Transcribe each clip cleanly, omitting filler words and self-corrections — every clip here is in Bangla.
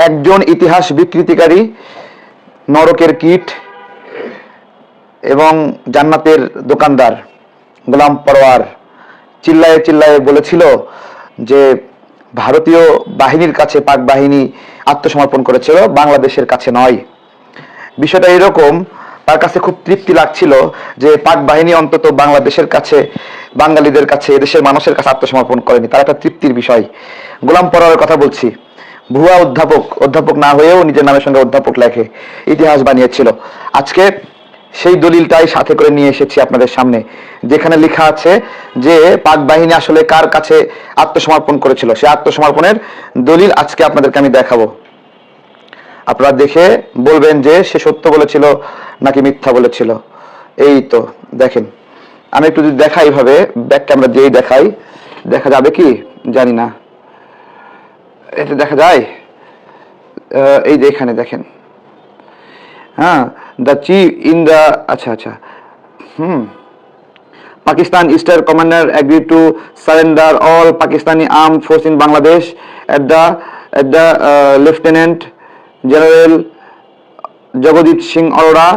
একজন ইতিহাস বিকৃতিকারী, নরকের কীট এবং জান্নাতের দোকানদার গোলাম পরোয়ার চিল্লায়ে চিল্লায়ে বলেছিল যে ভারতীয় বাহিনীর কাছে পাক বাহিনী আত্মসমর্পণ করেছিল, বাংলাদেশের কাছে নয়। বিষয়টা এরকম, তার কাছে খুব তৃপ্তি লাগছিল যে পাক বাহিনী অন্তত বাংলাদেশের কাছে, বাঙালিদের কাছে, এদেশের মানুষের কাছে আত্মসমর্পণ করেনি, তার একটা তৃপ্তির বিষয়। গোলাম পরোয়ারের কথা বলছি, ভুয়া অধ্যাপক না হয়েও নিজের নামের সঙ্গে অধ্যাপক লেখে, ইতিহাস বানিয়েছিল। আজকে সেই দলিলটাই সাথে করে নিয়ে এসেছি আপনাদের সামনে, যেখানে লেখা আছে যে পাক বাহিনী আসলে কার কাছে আত্মসমর্পণ করেছিল। সে আত্মসমর্পণের দলিল আজকে আপনাদেরকে আমি দেখাবো। আপনারা দেখে বলবেন যে সে সত্য বলেছিল নাকি মিথ্যা বলেছিল। এই তো দেখেন, আমি একটু যদি দেখাই এইভাবে, ব্যাক ক্যামেরা দিয়েই দেখাই, দেখা যাবে কি জানি না, এটা দেখা যায়। এই যে এখানে দেখেন, হ্যাঁ, দ্য চিফ ইন দ্য, আচ্ছা, Pakistan Eastern Commander agreed to surrender all Pakistani armed force in Bangladesh at the Lieutenant General Jagodit Singh Arora,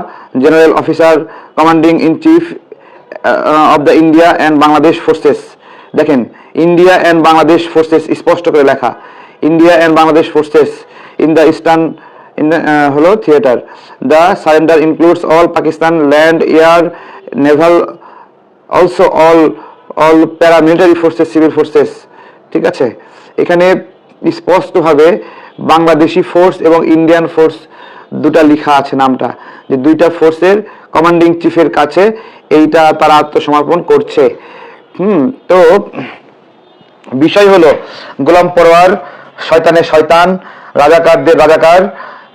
General Officer Commanding in Chief of the India and Bangladesh Forces. দেখেন, ইন্ডিয়া অ্যান্ড বাংলাদেশ ফোর্সেস স্পষ্ট করে লেখা, India and Bangladesh forces in the eastern হলো theatre. The surrender includes all Pakistan land, air, naval, also all paramilitary forces, civil forces. ঠিক আছে, এখানে স্পষ্টভাবে বাংলাদেশি ফোর্স এবং ইন্ডিয়ান ফোর্স দুটা লেখা আছে, নামটা, যে দুইটা ফোর্সের কমান্ডিং চিফের কাছে এইটা তারা আত্মসমর্পণ করছে। তো বিষয় হলো, গোলাম পরোয়ার শয়তানের শয়তান, রাজাকারদের রাজাকার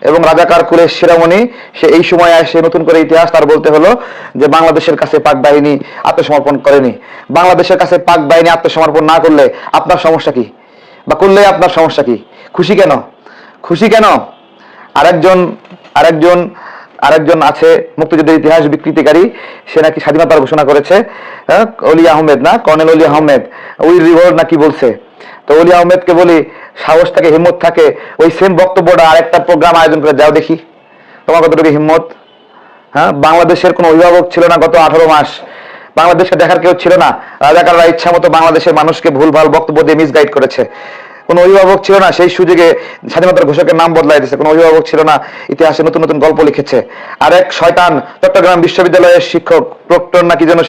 এবং রাজাকার কুলের শিরোমণি। সে এই সময় এসে নতুন করে ইতিহাস তার বলতে হলো যে বাংলাদেশের কাছে পাক বাহিনী আত্মসমর্পণ করেনি। বাংলাদেশের কাছে পাক বাহিনী আত্মসমর্পণ না করলে আপনার সমস্যা কি, বা করলে আপনার সমস্যা কি? খুশি কেন? আরেকজন আছে মুক্তিযুদ্ধের ইতিহাস বিকৃতিকারী, সে নাকি স্বাধীনতার ঘোষণা করেছে, অলি আহমেদ না, colonel Oli Ahmed, will revolt নাকি বলছে। তো অলি আহমেদকে বলি, সাহস থাকে, হিম্মত থাকে, ওই সেম বক্তব্যটা আরেকটা প্রোগ্রাম আয়োজন করে যাও দেখি, তোমার কতটুকু হিম্মত। হ্যাঁ, বাংলাদেশের কোনো অভিভাবক ছিল না গত 18 মাস, বাংলাদেশকে দেখার কেউ ছিল না, রাজাকাররা ইচ্ছা মতো বাংলাদেশের মানুষকে ভুলভাল বক্তব্য দিয়ে মিসগাইড করেছে। কোনো অভিভাবক ছিল না, সেই সুযোগে স্বাধীনতার ঘোষকের নাম বদলাই দিয়েছে। কোনো অভিভাবক ছিল না, ইতিহাসে নতুন নতুন গল্প লিখেছে। আরেক শয়তান চট্টগ্রাম বিশ্ববিদ্যালয়ের শিক্ষক প্রক্টর নাকি যেন